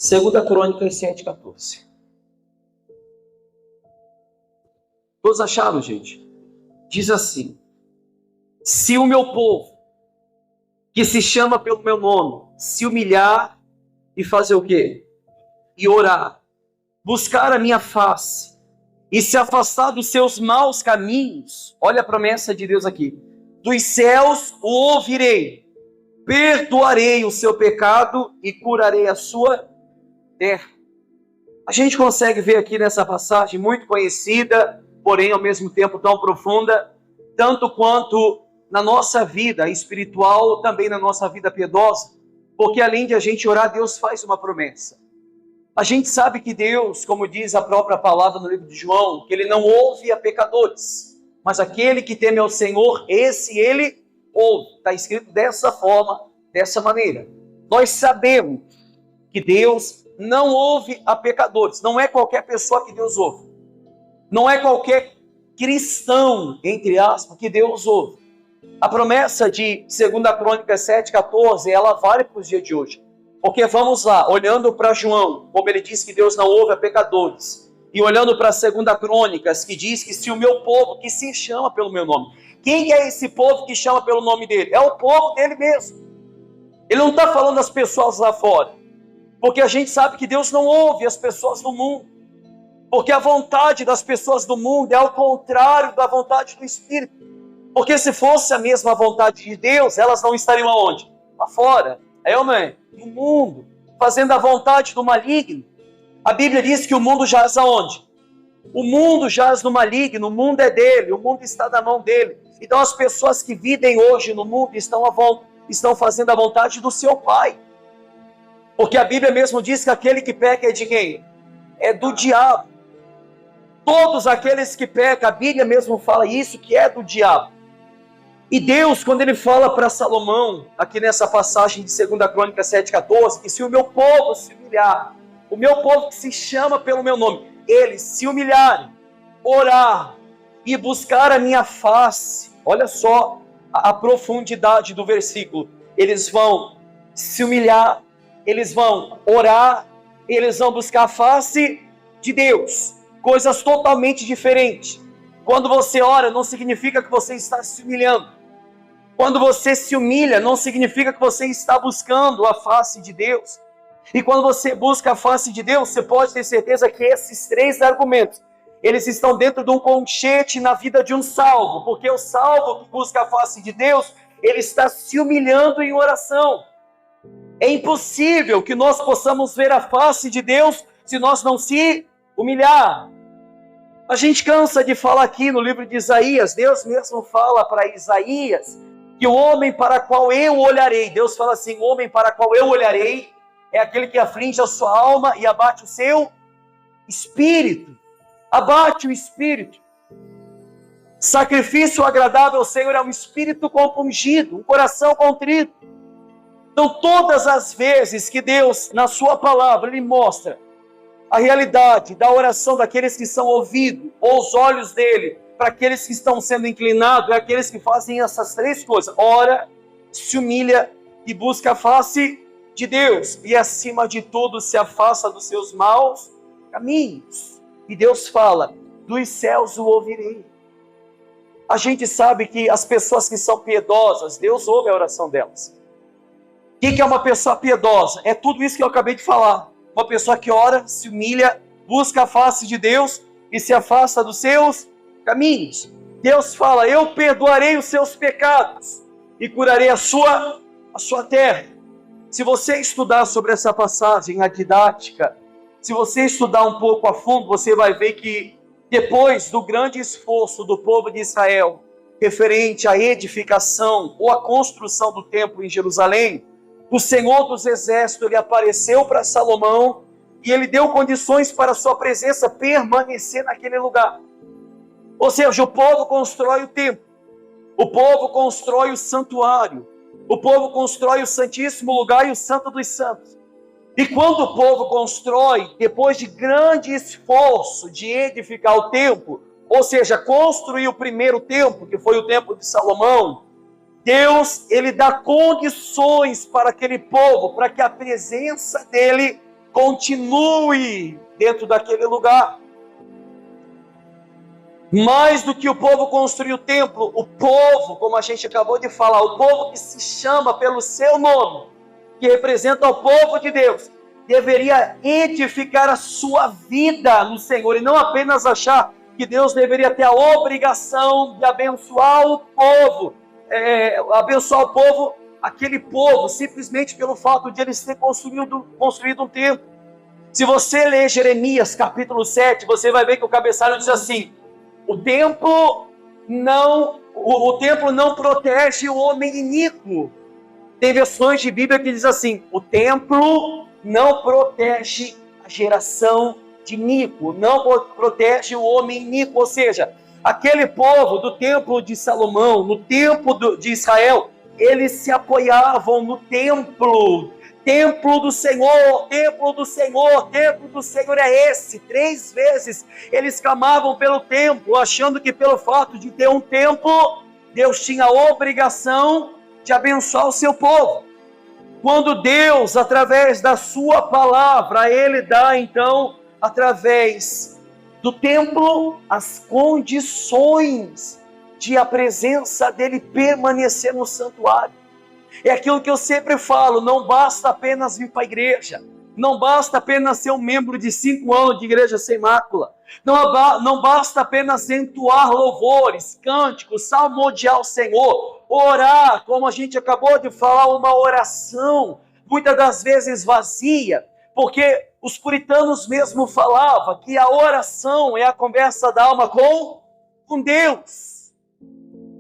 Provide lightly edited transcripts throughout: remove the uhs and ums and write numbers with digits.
Segunda Crônicas 7:14. Todos acharam, gente? Diz assim: se o meu povo, que se chama pelo meu nome, se humilhar e fazer o quê? E orar, buscar a minha face e se afastar dos seus maus caminhos, olha a promessa de Deus aqui: dos céus o ouvirei, perdoarei o seu pecado e curarei a sua terra. A gente consegue ver aqui nessa passagem muito conhecida, porém ao mesmo tempo tão profunda, tanto quanto na nossa vida espiritual, também na nossa vida piedosa, porque além de a gente orar, Deus faz uma promessa. A gente sabe que Deus, como diz a própria palavra no livro de João, que Ele não ouve a pecadores, mas aquele que teme ao Senhor, esse Ele ouve. Está escrito dessa forma, dessa maneira. Nós sabemos que Deus não ouve a pecadores. Não é qualquer pessoa que Deus ouve. Não é qualquer cristão, entre aspas, que Deus ouve. A promessa de 2 Crônicas 7:14, ela vale para os dias de hoje. Porque vamos lá, olhando para João, como ele diz que Deus não ouve a pecadores, e olhando para 2 Crônicas, que diz que se o meu povo, que se chama pelo meu nome. Quem é esse povo que chama pelo nome dele? É o povo dele mesmo. Ele não está falando das pessoas lá fora. Porque a gente sabe que Deus não ouve as pessoas do mundo. Porque a vontade das pessoas do mundo é ao contrário da vontade do Espírito. Porque se fosse a mesma vontade de Deus, elas não estariam aonde? Lá fora. É ou não é? No mundo. Fazendo a vontade do maligno. A Bíblia diz que o mundo jaz aonde? O mundo jaz no maligno, o mundo é dele, o mundo está na mão dele. Então as pessoas que vivem hoje no mundo estão fazendo a vontade do seu Pai. Porque a Bíblia mesmo diz que aquele que peca é de quem? É do diabo. Todos aqueles que pecam, a Bíblia mesmo fala isso, que é do diabo. E Deus, quando Ele fala para Salomão, aqui nessa passagem de 2 Crônicas 7:14, que se o meu povo se humilhar, o meu povo que se chama pelo meu nome, eles se humilharem, orar e buscar a minha face, olha só a profundidade do versículo, eles vão se humilhar, eles vão orar, eles vão buscar a face de Deus. Coisas totalmente diferentes. Quando você ora, não significa que você está se humilhando. Quando você se humilha, não significa que você está buscando a face de Deus. E quando você busca a face de Deus, você pode ter certeza que esses três argumentos, eles estão dentro de um colchete na vida de um salvo. Porque o salvo que busca a face de Deus, ele está se humilhando em oração. É impossível que nós possamos ver a face de Deus se nós não se humilhar. A gente cansa de falar aqui no livro de Isaías, Deus mesmo fala para Isaías que o homem para qual eu olharei, Deus fala assim, o homem para qual eu olharei é aquele que aflige a sua alma e abate o seu espírito. Abate o espírito. Sacrifício agradável ao Senhor é um espírito compungido, um coração contrito. Então, todas as vezes que Deus, na sua palavra, Ele mostra a realidade da oração daqueles que são ouvidos, ou os olhos dele, para aqueles que estão sendo inclinados, é aqueles que fazem essas três coisas: ora, se humilha e busca a face de Deus, e acima de tudo se afasta dos seus maus caminhos. E Deus fala, dos céus o ouvirei. A gente sabe que as pessoas que são piedosas, Deus ouve a oração delas. O que é uma pessoa piedosa? É tudo isso que eu acabei de falar. Uma pessoa que ora, se humilha, busca a face de Deus e se afasta dos seus caminhos. Deus fala, eu perdoarei os seus pecados e curarei a sua terra. Se você estudar sobre essa passagem, a didática, se você estudar um pouco a fundo, você vai ver que depois do grande esforço do povo de Israel, referente à edificação ou à construção do templo em Jerusalém, o Senhor dos Exércitos, ele apareceu para Salomão e ele deu condições para a sua presença permanecer naquele lugar. Ou seja, o povo constrói o templo, o povo constrói o santuário, o povo constrói o santíssimo lugar e o santo dos santos. E quando o povo constrói, depois de grande esforço de edificar o templo, ou seja, construir o primeiro templo, que foi o templo de Salomão, Deus, ele dá condições para aquele povo, para que a presença dele continue dentro daquele lugar. Mais do que o povo construir o templo, o povo, como a gente acabou de falar, o povo que se chama pelo seu nome, que representa o povo de Deus, deveria edificar a sua vida no Senhor e não apenas achar que Deus deveria ter a obrigação de abençoar o povo, aquele povo, simplesmente pelo fato de eles terem construído um templo. Se você ler Jeremias capítulo 7, você vai ver que o cabeçalho diz assim: o templo não protege o homem iníquo. Tem versões de Bíblia que diz assim: o templo não protege a geração de iníquo, não protege o homem iníquo. Ou seja, aquele povo do templo de Salomão, no templo de Israel, eles se apoiavam no templo do Senhor, templo do Senhor, templo do Senhor é esse. 3 vezes eles clamavam pelo templo, achando que pelo fato de ter um templo, Deus tinha a obrigação de abençoar o seu povo. Quando Deus, através da sua palavra, Ele dá então, através do templo, as condições de a presença dEle permanecer no santuário. É aquilo que eu sempre falo: não basta apenas vir para a igreja, não basta apenas ser um membro de 5 anos de igreja sem mácula, não basta apenas entoar louvores, cânticos, salmodiar o Senhor, orar, como a gente acabou de falar, uma oração, muitas das vezes vazia, porque os puritanos mesmo falavam que a oração é a conversa da alma com Deus.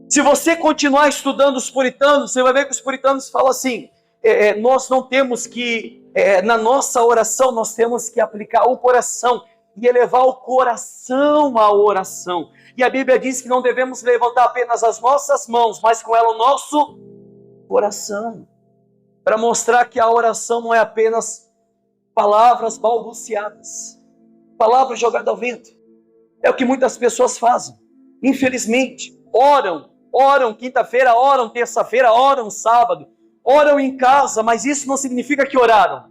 Se você continuar estudando os puritanos, você vai ver que os puritanos falam assim: nós não temos que, na nossa oração, nós temos que aplicar o coração e elevar o coração à oração. E a Bíblia diz que não devemos levantar apenas as nossas mãos, mas com ela o nosso coração, para mostrar que a oração não é apenas palavras balbuciadas, palavras jogadas ao vento. É o que muitas pessoas fazem, infelizmente. Oram quinta-feira, oram terça-feira, oram sábado, oram em casa, mas isso não significa que oraram.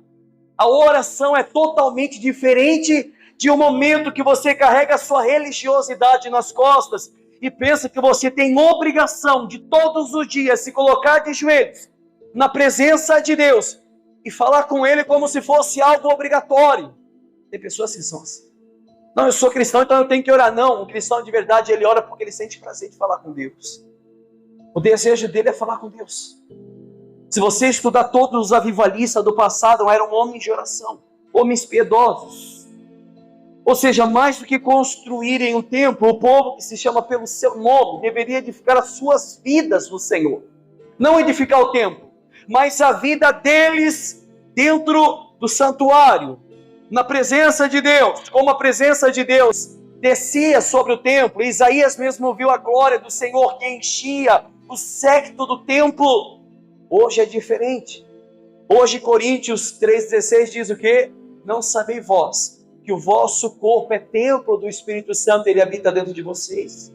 A oração é totalmente diferente de um momento que você carrega a sua religiosidade nas costas e pensa que você tem obrigação de todos os dias se colocar de joelhos na presença de Deus e falar com Ele como se fosse algo obrigatório. Tem pessoas que são assim: não, eu sou cristão, então eu tenho que orar. Não, um cristão de verdade, ele ora porque ele sente prazer de falar com Deus. O desejo dele é falar com Deus. Se você estudar todos os avivalistas do passado, eram homens de oração, homens piedosos. Ou seja, mais do que construírem um templo, o povo que se chama pelo seu nome deveria edificar as suas vidas no Senhor. Não edificar o templo, mas a vida deles dentro do santuário, na presença de Deus. Como a presença de Deus descia sobre o templo, Isaías mesmo viu a glória do Senhor que enchia o séquito do templo. Hoje é diferente. Hoje Coríntios 3,16 diz o quê? Não sabeis vós que o vosso corpo é templo do Espírito Santo, ele habita dentro de vocês.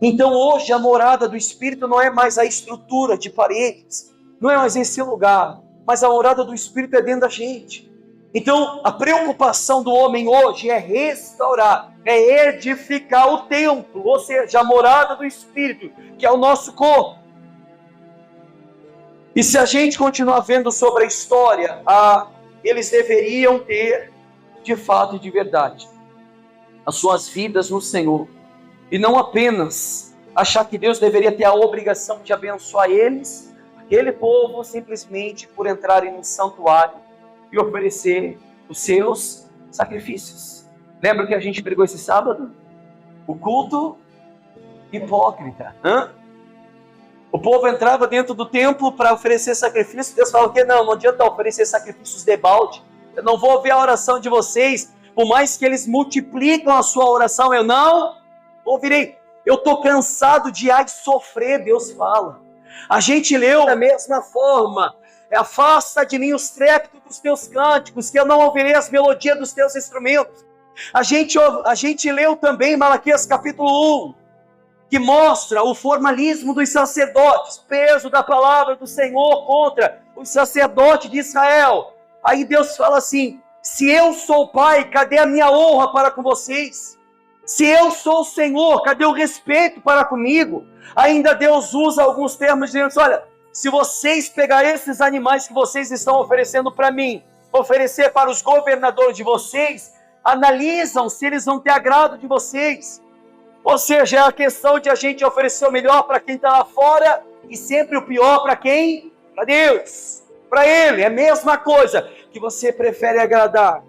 Então hoje a morada do Espírito não é mais a estrutura de paredes, não é mais esse lugar, mas a morada do Espírito é dentro da gente. Então a preocupação do homem hoje é restaurar, é edificar o templo, ou seja, a morada do Espírito, que é o nosso corpo. E se a gente continuar vendo sobre a história, eles deveriam ter, de fato e de verdade, as suas vidas no Senhor. E não apenas achar que Deus deveria ter a obrigação de abençoar eles, aquele povo, simplesmente por entrarem no santuário e oferecer os seus sacrifícios. Lembra que a gente pregou esse sábado? O culto hipócrita. O povo entrava dentro do templo para oferecer sacrifício. Deus falava que não adianta oferecer sacrifícios de balde. Eu não vou ouvir a oração de vocês. Por mais que eles multiplicam a sua oração, eu não ouvirei. Eu estou cansado de sofrer, Deus fala. A gente leu da mesma forma. Afasta de mim os trépitos dos teus cânticos, que eu não ouvirei as melodias dos teus instrumentos. A gente leu também Malaquias capítulo 1, que mostra o formalismo dos sacerdotes, peso da palavra do Senhor contra os sacerdotes de Israel. Aí Deus fala assim: Se eu sou o Pai, cadê a minha honra para com vocês? Se eu sou o Senhor, cadê o respeito para comigo? Ainda Deus usa alguns termos dizendo, olha, se vocês pegarem esses animais que vocês estão oferecendo para mim, oferecer para os governadores de vocês, analisam se eles vão ter agrado de vocês. Ou seja, é a questão de a gente oferecer o melhor para quem está lá fora e sempre o pior para quem? Para Deus, para Ele. É a mesma coisa que você prefere agradar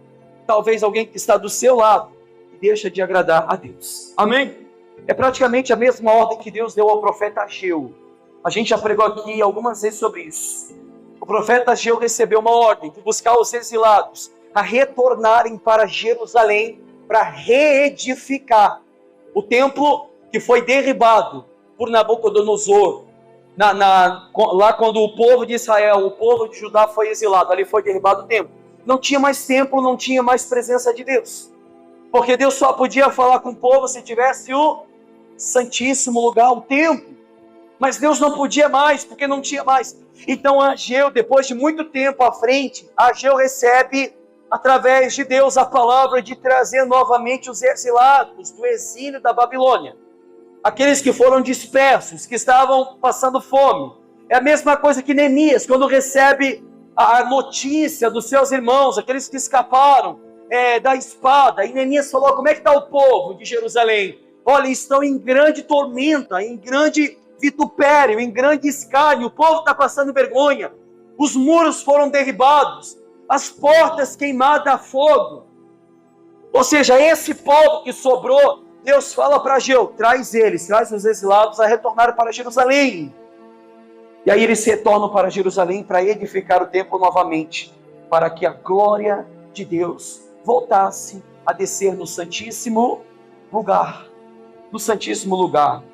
talvez alguém que está do seu lado e deixa de agradar a Deus. Amém? É praticamente a mesma ordem que Deus deu ao profeta Ageu. A gente já pregou aqui algumas vezes sobre isso. O profeta Ageu recebeu uma ordem de buscar os exilados a retornarem para Jerusalém para reedificar o templo que foi derribado por Nabucodonosor. Lá quando o povo de Israel, o povo de Judá foi exilado, ali foi derribado o templo. Não tinha mais templo, não tinha mais presença de Deus. Porque Deus só podia falar com o povo se tivesse o santíssimo lugar, o templo. Mas Deus não podia mais, porque não tinha mais. Então Ageu, depois de muito tempo à frente, Ageu recebe, através de Deus, a palavra de trazer novamente os exilados do exílio da Babilônia. Aqueles que foram dispersos, que estavam passando fome. É a mesma coisa que Neemias, quando recebe a notícia dos seus irmãos, aqueles que escaparam da espada. E Neemias falou, como é que está o povo de Jerusalém? Olha, estão em grande tormenta, em grande vitupério, em grande escárnio. O povo está passando vergonha. Os muros foram derribados. As portas queimadas a fogo. Ou seja, esse povo que sobrou, Deus fala para Ageu, traz os exilados a retornar para Jerusalém. E aí eles retornam para Jerusalém para edificar o templo novamente, para que a glória de Deus voltasse a descer no Santíssimo Lugar. No Santíssimo Lugar.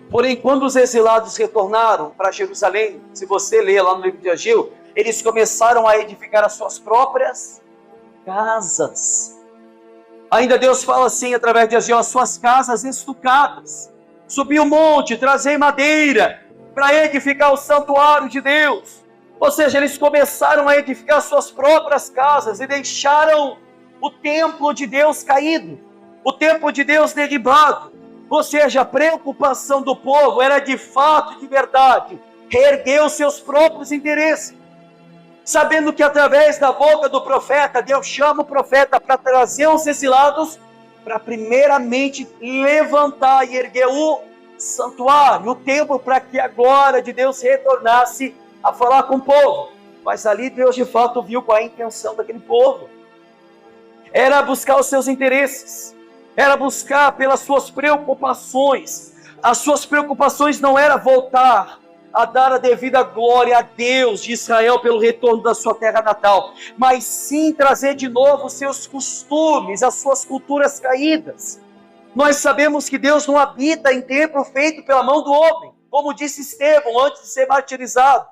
Porém, quando os exilados retornaram para Jerusalém, se você ler lá no livro de Ageu, eles começaram a edificar as suas próprias casas. Ainda Deus fala assim, através de Ageu, as suas casas estucadas. Subi o monte, trazei madeira para edificar o santuário de Deus. Ou seja, eles começaram a edificar suas próprias casas e deixaram o templo de Deus caído, o templo de Deus derribado. Ou seja, a preocupação do povo era de fato, de verdade, reerguer os seus próprios interesses. Sabendo que através da boca do profeta, Deus chama o profeta para trazer os exilados, para primeiramente levantar e erguer o santuário, o templo, para que a glória de Deus retornasse a falar com o povo. Mas ali Deus de fato viu qual é a intenção daquele povo. Era buscar os seus interesses, era buscar pelas suas preocupações. As suas preocupações não era voltar a dar a devida glória a Deus de Israel pelo retorno da sua terra natal, mas sim trazer de novo os seus costumes, as suas culturas caídas. Nós sabemos que Deus não habita em templo feito pela mão do homem, como disse Estevão antes de ser martirizado.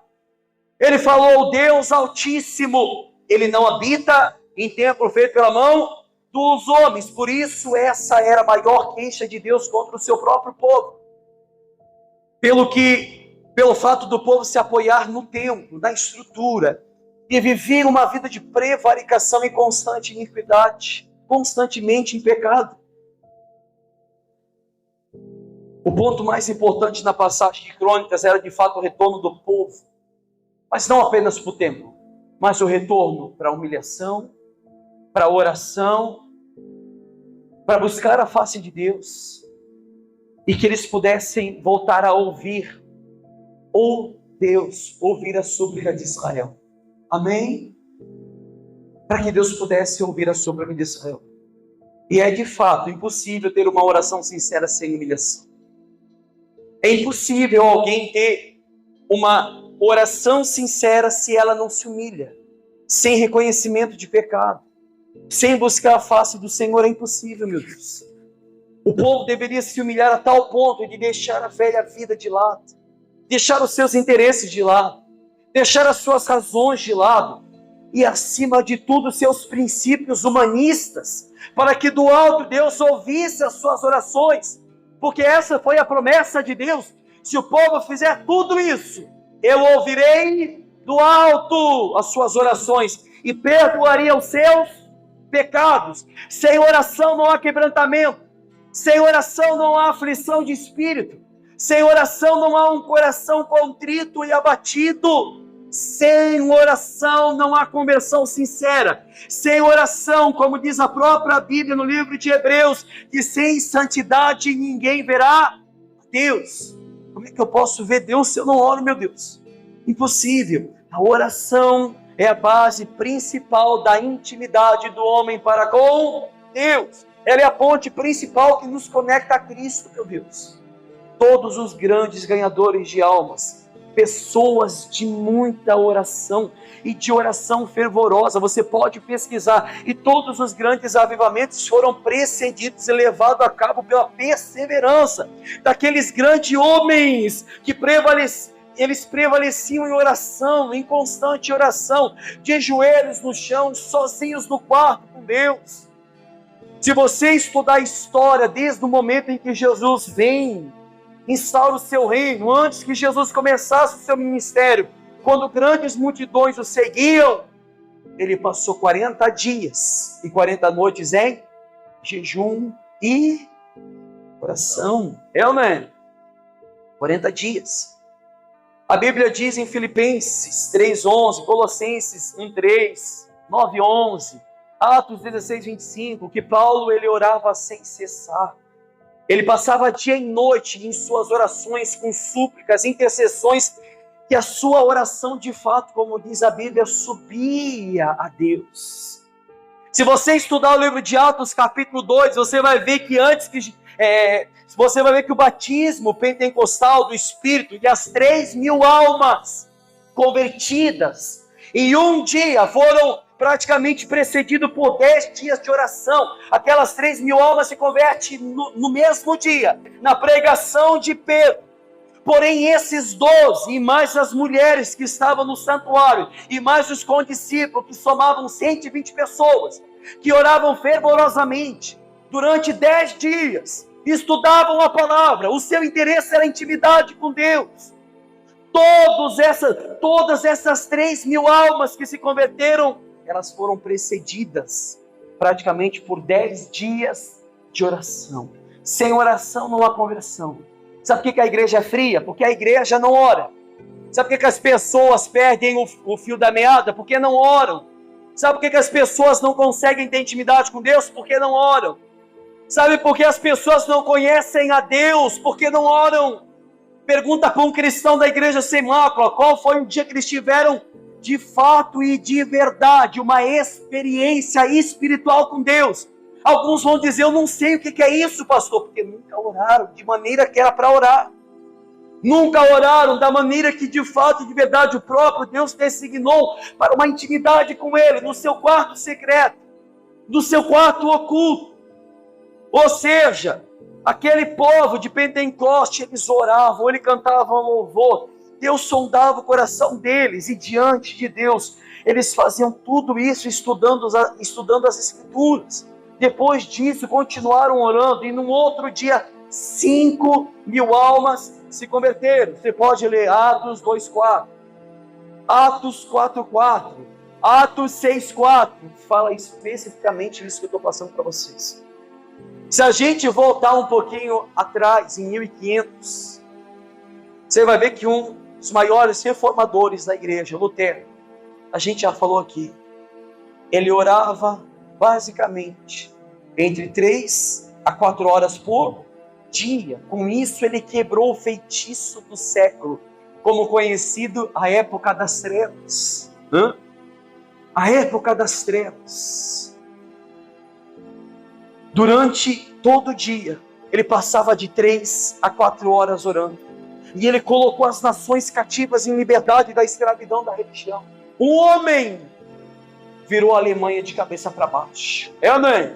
Ele falou, Deus Altíssimo, Ele não habita em templo feito pela mão dos homens. Por isso essa era a maior queixa de Deus contra o seu próprio povo. Pelo fato do povo se apoiar no templo, na estrutura, e viver uma vida de prevaricação e constante iniquidade, constantemente em pecado. O ponto mais importante na passagem de Crônicas era de fato o retorno do povo, mas não apenas para o templo, mas o retorno para a humilhação, para a oração, para buscar a face de Deus, e que eles pudessem voltar a ouvir Deus, ouvir a súplica de Israel. Amém? Para que Deus pudesse ouvir a súplica de Israel. E é de fato impossível ter uma oração sincera sem humilhação. É impossível alguém ter uma oração sincera se ela não se humilha, sem reconhecimento de pecado, sem buscar a face do Senhor. É impossível, meu Deus. O povo deveria se humilhar a tal ponto de deixar a velha vida de lado, deixar os seus interesses de lado, deixar as suas razões de lado e, acima de tudo, seus princípios humanistas, para que do alto Deus ouvisse as suas orações, porque essa foi a promessa de Deus. Se o povo fizer tudo isso, eu ouvirei do alto as suas orações. e perdoaria os seus pecados. Sem oração não há quebrantamento. Sem oração não há aflição de espírito. Sem oração não há um coração contrito e abatido. Sem oração não há conversão sincera. Sem oração, como diz a própria Bíblia no livro de Hebreus, que sem santidade ninguém verá Deus. Como é que eu posso ver Deus se eu não oro, meu Deus? Impossível. A oração é a base principal da intimidade do homem para com Deus. Ela é a ponte principal que nos conecta a Cristo, meu Deus. Todos os grandes ganhadores de almas, pessoas de muita oração e de oração fervorosa, você pode pesquisar, e todos os grandes avivamentos foram precedidos e levados a cabo pela perseverança daqueles grandes homens que eles prevaleciam em oração, em constante oração, de joelhos no chão, sozinhos no quarto com Deus. Se você estudar a história desde o momento em que Jesus vem, instaura o seu reino, antes que Jesus começasse o seu ministério, quando grandes multidões o seguiam, ele passou 40 dias e 40 noites em jejum e oração. É ou não é? 40 dias. A Bíblia diz em Filipenses 3:11, Colossenses 1:3, 9:11, Atos 16:25, que Paulo ele orava sem cessar. Ele passava dia e noite em suas orações com súplicas, intercessões, que a sua oração de fato, como diz a Bíblia, subia a Deus. Se você estudar o livro de Atos capítulo 2, você vai ver que você vai ver que o batismo pentecostal do Espírito e as 3.000 almas convertidas em um dia foram praticamente precedido por 10 dias de oração. Aquelas 3.000 almas se convertem no mesmo dia, na pregação de Pedro. Porém, esses 12, e mais as mulheres que estavam no santuário, e mais os condiscípulos, que somavam 120 pessoas, que oravam fervorosamente durante 10 dias, estudavam a palavra, o seu interesse era a intimidade com Deus. Todas essas 3.000 almas que se converteram, elas foram precedidas praticamente por 10 dias de oração. Sem oração não há conversão. Sabe por que a igreja é fria? Porque a igreja não ora. Sabe por que as pessoas perdem o fio da meada? Porque não oram. Sabe por que as pessoas não conseguem ter intimidade com Deus? Porque não oram. Sabe por que as pessoas não conhecem a Deus? Porque não oram. Pergunta para um cristão da igreja sem mácula, qual foi o dia que eles tiveram de fato e de verdade uma experiência espiritual com Deus? Alguns vão dizer, eu não sei o que é isso, pastor, porque nunca oraram de maneira que era para orar. Nunca oraram da maneira que de fato e de verdade o próprio Deus designou para uma intimidade com Ele, no seu quarto secreto, no seu quarto oculto. Ou seja, aquele povo de Pentecoste, eles oravam, eles cantavam louvor, Deus sondava o coração deles, e diante de Deus, eles faziam tudo isso estudando as Escrituras. Depois disso, continuaram orando, e num outro dia, 5.000 almas se converteram. Você pode ler Atos 2:4, Atos 4:4, Atos 6:4, fala especificamente isso que eu estou passando para vocês. Se a gente voltar um pouquinho atrás, em 1500, você vai ver que um dos maiores reformadores da igreja, Lutero, a gente já falou aqui, ele orava basicamente entre 3 a 4 horas por dia. Com isso ele quebrou o feitiço do século, como conhecido a época das trevas. A época das trevas. Durante todo o dia, ele passava de 3 a 4 horas orando. E ele colocou as nações cativas em liberdade da escravidão da religião. Um homem virou a Alemanha de cabeça para baixo. Amém?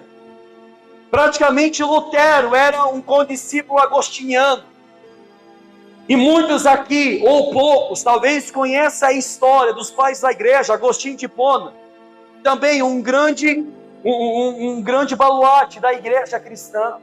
Praticamente Lutero era um condiscípulo agostiniano. E muitos aqui, ou poucos, talvez conheçam a história dos pais da igreja, Agostinho de Hipona. Também um grande baluarte da igreja cristã.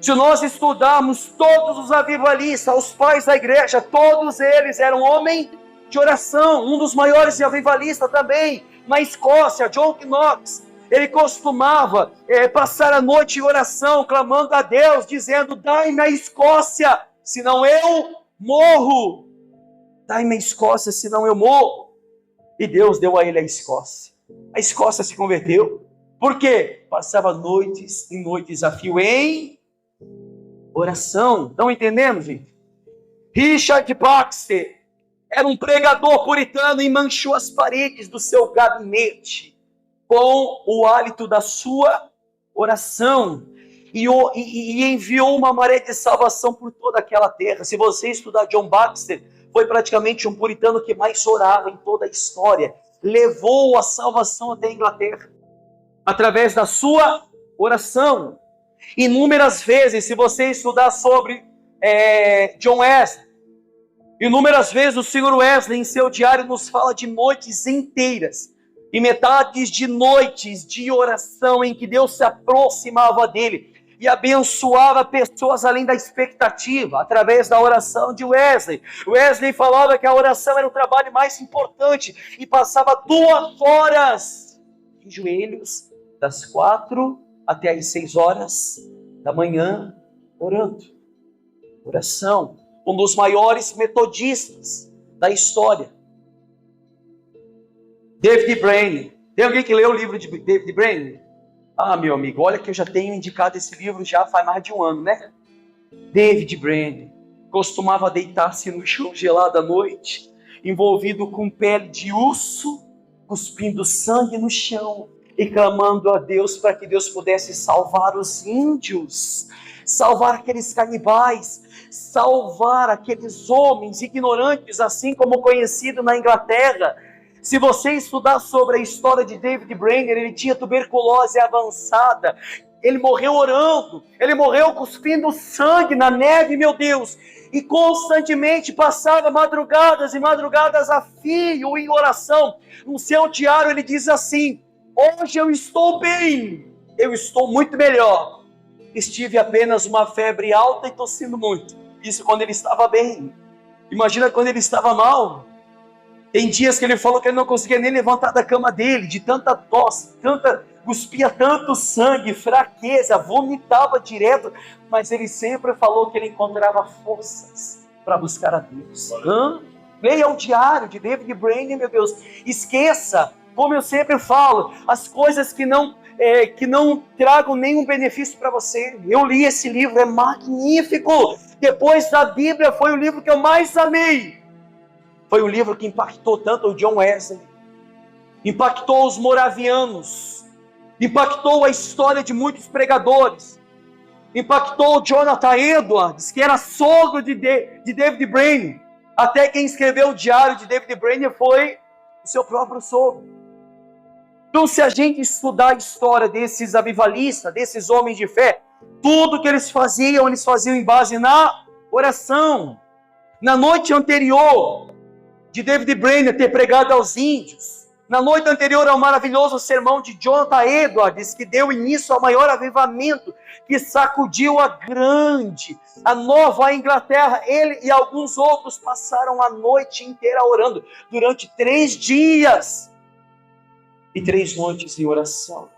Se nós estudarmos todos os avivalistas, os pais da igreja, todos eles eram homens de oração. Um dos maiores avivalistas também, na Escócia, John Knox, ele costumava passar a noite em oração, clamando a Deus, dizendo: dai-me a Escócia, senão eu morro. Dai-me a Escócia, senão eu morro. E Deus deu a ele a Escócia. A Escócia se converteu. Por quê? Passava noites e noites a fio em oração. Estão entendendo, gente? Richard Baxter era um pregador puritano e manchou as paredes do seu gabinete com o hálito da sua oração. E enviou uma maré de salvação por toda aquela terra. Se você estudar John Baxter, foi praticamente um puritano que mais orava em toda a história. Levou a salvação até a Inglaterra, através da sua oração. Inúmeras vezes, se você estudar sobre John Wesley, inúmeras vezes o Sr. Wesley, em seu diário, nos fala de noites inteiras, e metades de noites de oração, em que Deus se aproximava dele, e abençoava pessoas além da expectativa, através da oração de Wesley. Wesley falava que a oração era o trabalho mais importante, e passava 2 horas em joelhos, das 4 até as 6 horas da manhã, orando. Oração. Um dos maiores metodistas da história, David Brainerd. Tem alguém que leu o livro de David Brainerd? Ah, meu amigo, olha que eu já tenho indicado esse livro já faz mais de um ano, né? David Brainerd costumava deitar-se no chão gelado à noite, envolvido com pele de urso, cuspindo sangue no chão e clamando a Deus para que Deus pudesse salvar os índios, salvar aqueles canibais, salvar aqueles homens ignorantes, assim como conhecido na Inglaterra. Se você estudar sobre a história de David Brainerd, ele tinha tuberculose avançada, ele morreu orando, ele morreu cuspindo sangue na neve, meu Deus, e constantemente passava madrugadas e madrugadas a fio em oração. No seu diário ele diz assim: hoje eu estou bem, eu estou muito melhor, estive apenas uma febre alta e tossindo muito. Isso quando ele estava bem. Imagina quando ele estava mal. Tem dias que ele falou que ele não conseguia nem levantar da cama dele, de tanta tosse, cuspia tanto sangue, fraqueza, vomitava direto, mas ele sempre falou que ele encontrava forças para buscar a Deus. Leia o diário de David Brainerd, meu Deus. Esqueça, como eu sempre falo, as coisas que não tragam nenhum benefício para você. Eu li esse livro, é magnífico. Depois da Bíblia, foi o livro que eu mais amei. Foi o livro que impactou tanto o John Wesley, impactou os moravianos, impactou a história de muitos pregadores, impactou o Jonathan Edwards, que era sogro de David Brainerd. Até quem escreveu o diário de David Brainerd foi o seu próprio sogro. Então, se a gente estudar a história desses avivalistas, desses homens de fé, tudo que eles faziam em base na oração. Na noite anterior de David Brainerd ter pregado aos índios, na noite anterior ao maravilhoso sermão de Jonathan Edwards, que deu início ao maior avivamento, que sacudiu a Nova Inglaterra, ele e alguns outros passaram a noite inteira orando, durante 3 dias e 3 noites em oração.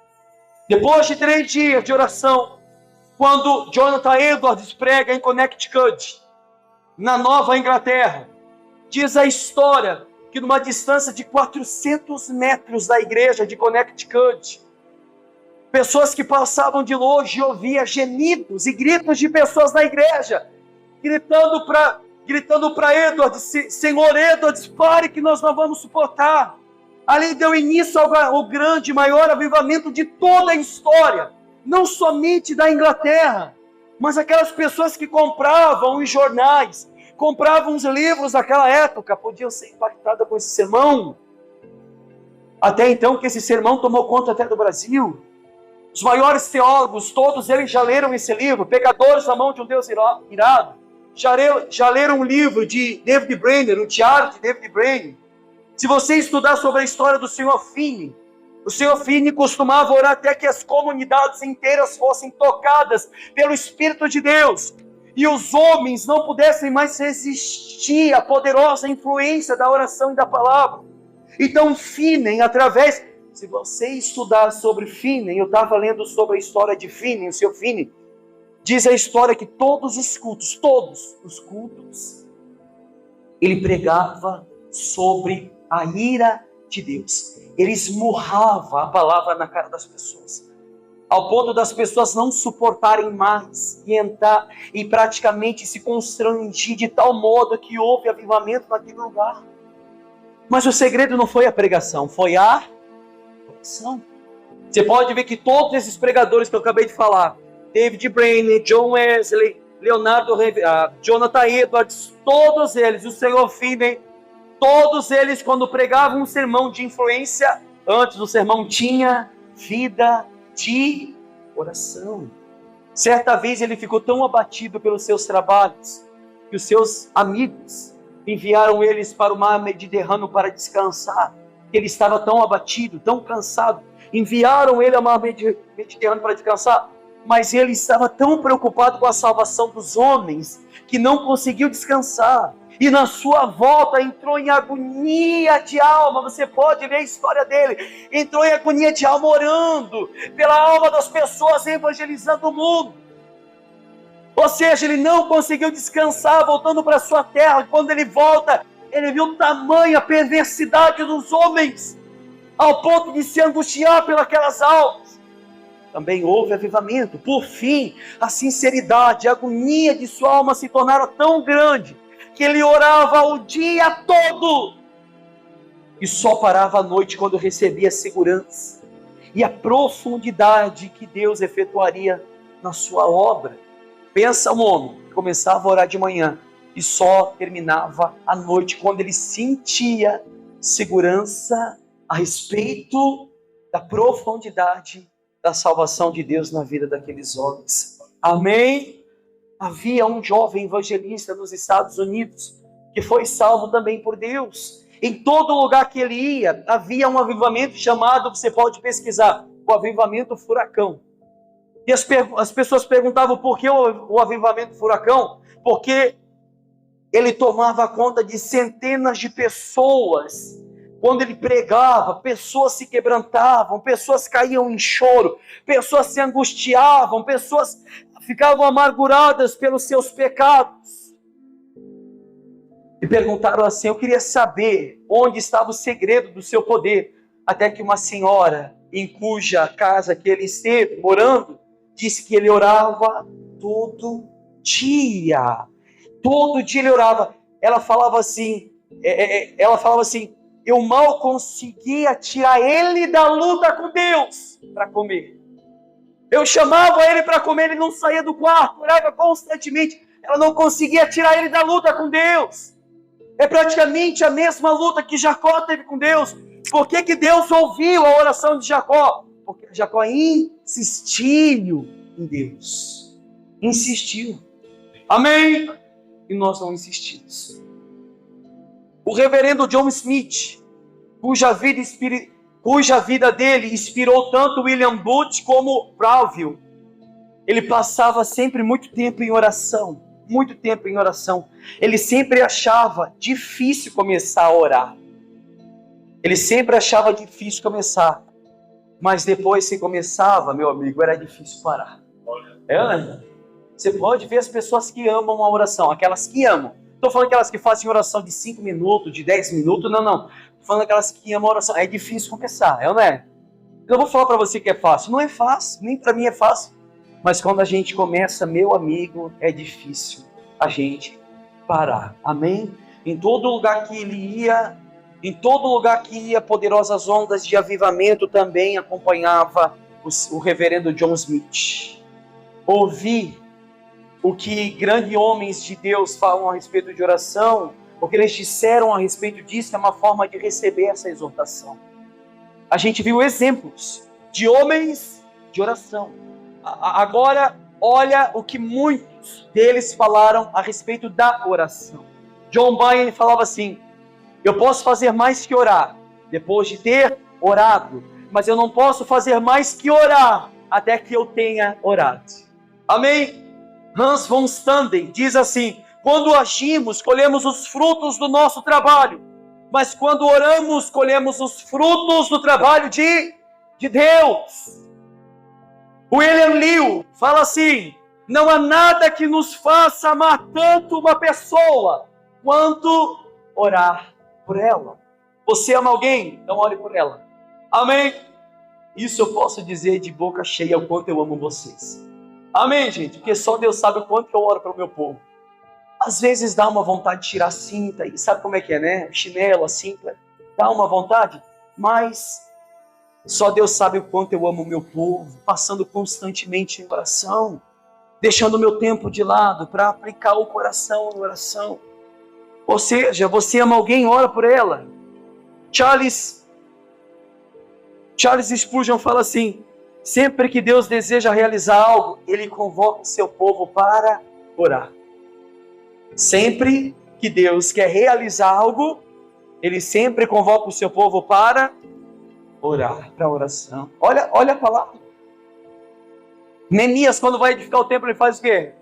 Depois de 3 dias de oração, quando Jonathan Edwards prega em Connecticut, na Nova Inglaterra, diz a história que numa distância de 400 metros da igreja de Connecticut, pessoas que passavam de longe ouviam gemidos e gritos de pessoas na igreja, gritando para Edwards: Senhor Edwards, pare que nós não vamos suportar. Ali deu início ao grande, maior avivamento de toda a história, não somente da Inglaterra, mas aquelas pessoas que compravam os jornais, compravam os livros daquela época, podiam ser impactadas com esse sermão. Até então que esse sermão tomou conta até do Brasil. Os maiores teólogos, todos eles já leram esse livro, Pecadores na Mão de um Deus Irado. Já leram o livro de David Brainerd, o diário de David Brainerd. Se você estudar sobre a história do Sr. Finney, o Sr. Finney costumava orar até que as comunidades inteiras fossem tocadas pelo Espírito de Deus. e os homens não pudessem mais resistir à poderosa influência da oração e da palavra. Então Finney, através... Se você estudar sobre Finney, eu estava lendo sobre a história de Finney, o seu Finney, diz a história que todos os cultos, ele pregava sobre a ira de Deus. Ele esmurrava a palavra na cara das pessoas, ao ponto das pessoas não suportarem mais e entrar e praticamente se constrangir de tal modo que houve avivamento naquele lugar. Mas o segredo não foi a pregação, foi a oração. Você pode ver que todos esses pregadores que eu acabei de falar, David Brainerd, John Wesley, Jonathan Edwards, todos eles, o Senhor Finney, todos eles, quando pregavam um sermão de influência, antes do sermão tinha vida de oração. Certa vez ele ficou tão abatido pelos seus trabalhos, que os seus amigos enviaram eles para o mar Mediterrâneo para descansar. Ele estava tão abatido, tão cansado. Enviaram ele ao mar Mediterrâneo para descansar, mas ele estava tão preocupado com a salvação dos homens, que não conseguiu descansar. E na sua volta entrou em agonia de alma. Você pode ver a história dele. Entrou em agonia de alma, orando pela alma das pessoas, evangelizando o mundo. Ou seja, ele não conseguiu descansar, voltando para sua terra. Quando ele volta, ele viu tamanha perversidade dos homens, ao ponto de se angustiar pelas almas. Também houve avivamento. Por fim, a sinceridade, a agonia de sua alma se tornaram tão grande, que ele orava o dia todo, e só parava à noite quando recebia segurança, e a profundidade que Deus efetuaria na sua obra. Pensa um homem que começava a orar de manhã, e só terminava à noite, quando ele sentia segurança a respeito da profundidade da salvação de Deus na vida daqueles homens. Amém? Havia um jovem evangelista nos Estados Unidos, que foi salvo também por Deus. Em todo lugar que ele ia, havia um avivamento chamado, você pode pesquisar, o avivamento furacão. E as pessoas perguntavam por que o avivamento furacão? Porque ele tomava conta de centenas de pessoas. Quando ele pregava, pessoas se quebrantavam, pessoas caíam em choro, pessoas se angustiavam, pessoas ficavam amarguradas pelos seus pecados. E perguntaram assim: eu queria saber onde estava o segredo do seu poder. Até que uma senhora, em cuja casa que ele esteve morando, disse que ele orava todo dia. Todo dia ele orava. Ela falava assim, eu mal conseguia tirar ele da luta com Deus para comer. Eu chamava ele para comer, ele não saía do quarto, orava constantemente. Ela não conseguia tirar ele da luta com Deus. É praticamente a mesma luta que Jacó teve com Deus. Por que Deus ouviu a oração de Jacó? Porque Jacó insistiu em Deus. Insistiu. Amém? E nós não insistimos. O reverendo John Smith, cuja vida dele inspirou tanto William Booth como Browville, ele passava sempre muito tempo em oração. Muito tempo em oração. Ele sempre achava difícil começar a orar. Ele sempre achava difícil começar. Mas depois que começava, meu amigo, era difícil parar. Né? Você pode ver as pessoas que amam a oração, aquelas que amam. Estou falando aquelas que fazem oração de 5 minutos, de 10 minutos, não. Estou falando aquelas que amam a oração. É difícil começar, não é? Eu não vou falar para você que é fácil. Não é fácil, nem para mim é fácil. Mas quando a gente começa, meu amigo, é difícil a gente parar. Amém? Em todo lugar que ele ia, poderosas ondas de avivamento também acompanhava o reverendo John Smith. Ouvir o que grandes homens de Deus falam a respeito de oração, o que eles disseram a respeito disso, é uma forma de receber essa exortação. A gente viu exemplos de homens de oração. Agora, olha o que muitos deles falaram a respeito da oração. John Bunyan falava assim: eu posso fazer mais que orar, depois de ter orado, mas eu não posso fazer mais que orar, até que eu tenha orado. Amém? Hans von Standen diz assim: quando agimos, colhemos os frutos do nosso trabalho, mas quando oramos, colhemos os frutos do trabalho de Deus. William Liu fala assim: não há nada que nos faça amar tanto uma pessoa quanto orar por ela. Você ama alguém? Então ore por ela. Amém? Isso eu posso dizer de boca cheia, o quanto eu amo vocês. Amém, gente? Porque só Deus sabe o quanto eu oro para o meu povo. Às vezes dá uma vontade de tirar a cinta, e sabe como é que é, né? O chinelo, a cinta, dá uma vontade, mas só Deus sabe o quanto eu amo o meu povo, passando constantemente em oração, deixando o meu tempo de lado para aplicar o coração na oração. Ou seja, você ama alguém, ora por ela. Charles Spurgeon fala assim: sempre que Deus deseja realizar algo, Ele convoca o seu povo para orar. Sempre que Deus quer realizar algo, Ele sempre convoca o seu povo para orar, para oração. Olha a palavra. Neemias, quando vai edificar o templo, ele faz o quê?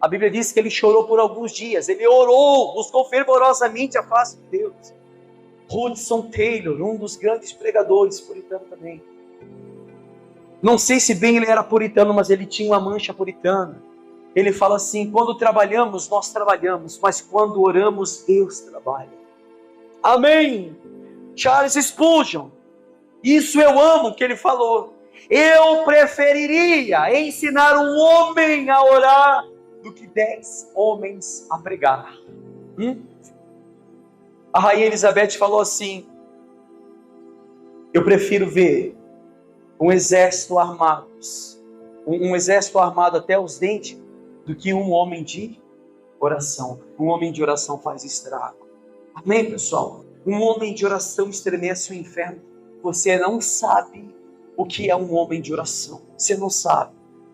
A Bíblia diz que ele chorou por alguns dias. Ele orou, buscou fervorosamente a face de Deus. Hudson Taylor, um dos grandes pregadores puritano também. Não sei se bem ele era puritano, mas ele tinha uma mancha puritana. Ele fala assim: quando trabalhamos, nós trabalhamos, mas quando oramos, Deus trabalha. Amém. Charles Spurgeon, isso eu amo que ele falou: eu preferiria ensinar um homem a orar do que 10 homens a pregar. A rainha Elizabeth falou assim: eu prefiro ver um exército armado, um exército armado até os dentes, do que um homem de oração. Um homem de oração faz estrago. Amém, pessoal? Um homem de oração estremece o inferno. Você não sabe o que é um homem de oração. Você não sabe.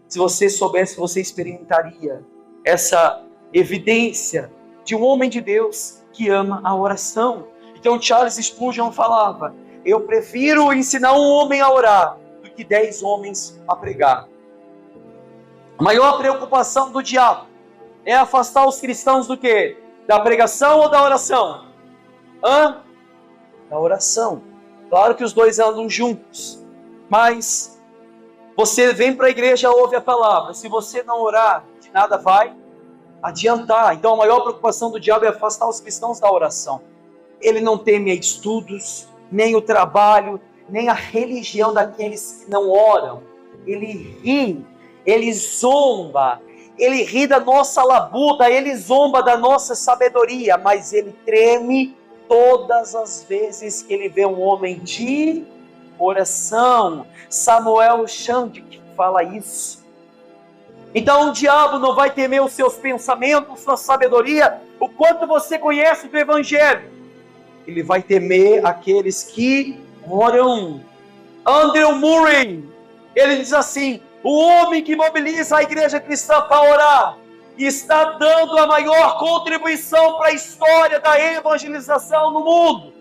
Se você soubesse, você experimentaria essa evidência de um homem de Deus que ama a oração. Então Charles Spurgeon falava: eu prefiro ensinar um homem a orar do que 10 homens a pregar. A maior preocupação do diabo é afastar os cristãos do quê? Da pregação ou da oração? Da oração. Claro que os dois andam juntos, mas você vem para a igreja, ouve a palavra. Se você não orar, de nada vai adiantar. Então a maior preocupação do diabo é afastar os cristãos da oração. Ele não teme estudos, nem o trabalho, nem a religião daqueles que não oram. Ele ri, ele zomba, ele ri da nossa labuta, ele zomba da nossa sabedoria, mas ele treme todas as vezes que ele vê um homem de oração. Samuel Shandik fala isso. Então o diabo não vai temer os seus pensamentos, sua sabedoria, o quanto você conhece do Evangelho. Ele vai temer aqueles que oram. Andrew Murray, ele diz assim: o homem que mobiliza a igreja cristã para orar está dando a maior contribuição para a história da evangelização no mundo.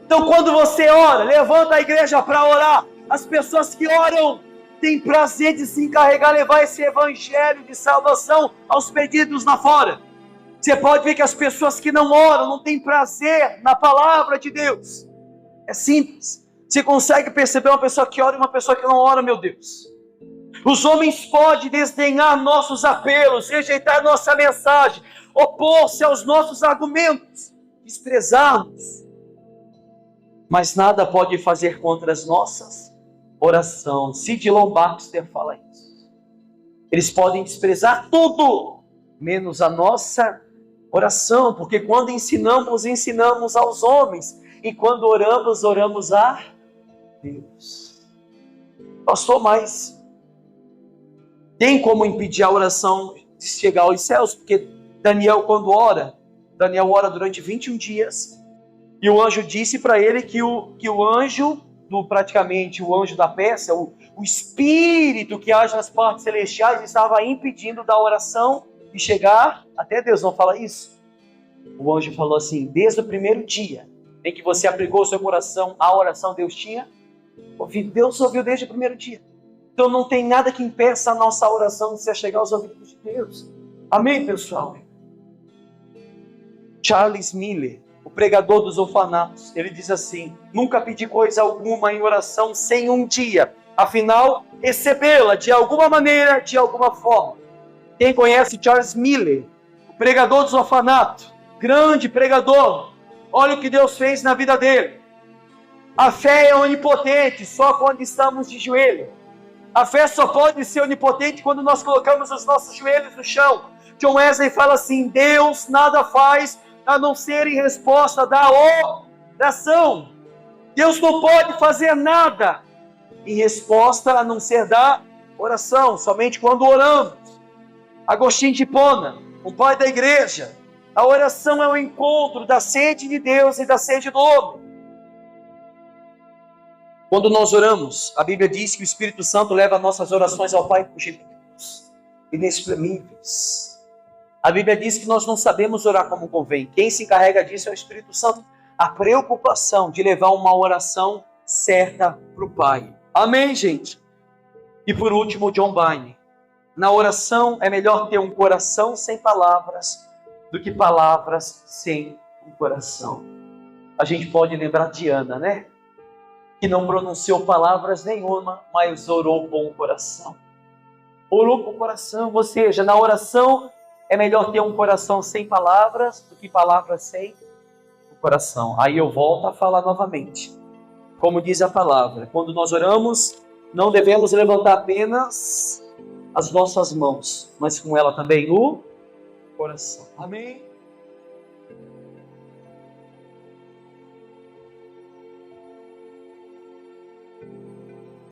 Então quando você ora, levanta a igreja para orar. As pessoas que oram têm prazer de se encarregar, levar esse evangelho de salvação aos perdidos lá fora. Você pode ver que as pessoas que não oram não têm prazer na palavra de Deus. É simples. Você consegue perceber uma pessoa que ora e uma pessoa que não ora, meu Deus. Os homens podem desdenhar nossos apelos, rejeitar nossa mensagem, opor-se aos nossos argumentos, desprezar-nos. Mas nada pode fazer contra as nossas orações. Sid Baxter fala isso. Eles podem desprezar tudo, menos a nossa oração, porque quando ensinamos aos homens, e quando oramos a Deus. Pastor, mas tem como impedir a oração de chegar aos céus? Porque Daniel, quando ora, Daniel ora durante 21 dias, e o anjo disse para ele que o anjo, praticamente o anjo da Pérsia, o espírito que age nas partes celestiais, estava impedindo da oração de chegar até Deus. Não fala isso? O anjo falou assim: desde o primeiro dia em que você aplicou o seu coração à oração, Deus tinha ouvido. Deus ouviu desde o primeiro dia. Então não tem nada que impeça a nossa oração de se chegar aos ouvidos de Deus. Amém, pessoal? Charles Miller, o pregador dos orfanatos, ele diz assim: nunca pedi coisa alguma em oração sem um dia, afinal, recebê-la de alguma maneira, de alguma forma. Quem conhece Charles Miller, o pregador dos orfanatos, grande pregador, olha o que Deus fez na vida dele. A fé é onipotente só quando estamos de joelho. A fé só pode ser onipotente quando nós colocamos os nossos joelhos no chão. John Wesley fala assim: Deus nada faz a não ser em resposta da oração. Deus não pode fazer nada em resposta a não ser da oração, somente quando oramos. Agostinho de Hipona, um pai da igreja, a oração é o encontro da sede de Deus e da sede do homem. Quando nós oramos, a Bíblia diz que o Espírito Santo leva nossas orações ao Pai com gemidos inexprimíveis. A Bíblia diz que nós não sabemos orar como convém. Quem se encarrega disso é o Espírito Santo. A preocupação de levar uma oração certa para o Pai. Amém, gente? E por último, John Bunyan. Na oração é melhor ter um coração sem palavras do que palavras sem um coração. A gente pode lembrar de Ana, né? Que não pronunciou palavras nenhuma, mas orou com o coração. Orou com o coração, ou seja, na oração é melhor ter um coração sem palavras do que palavras sem o coração. Aí eu volto a falar novamente. Como diz a palavra, quando nós oramos, não devemos levantar apenas as nossas mãos, mas com ela também o coração. Amém?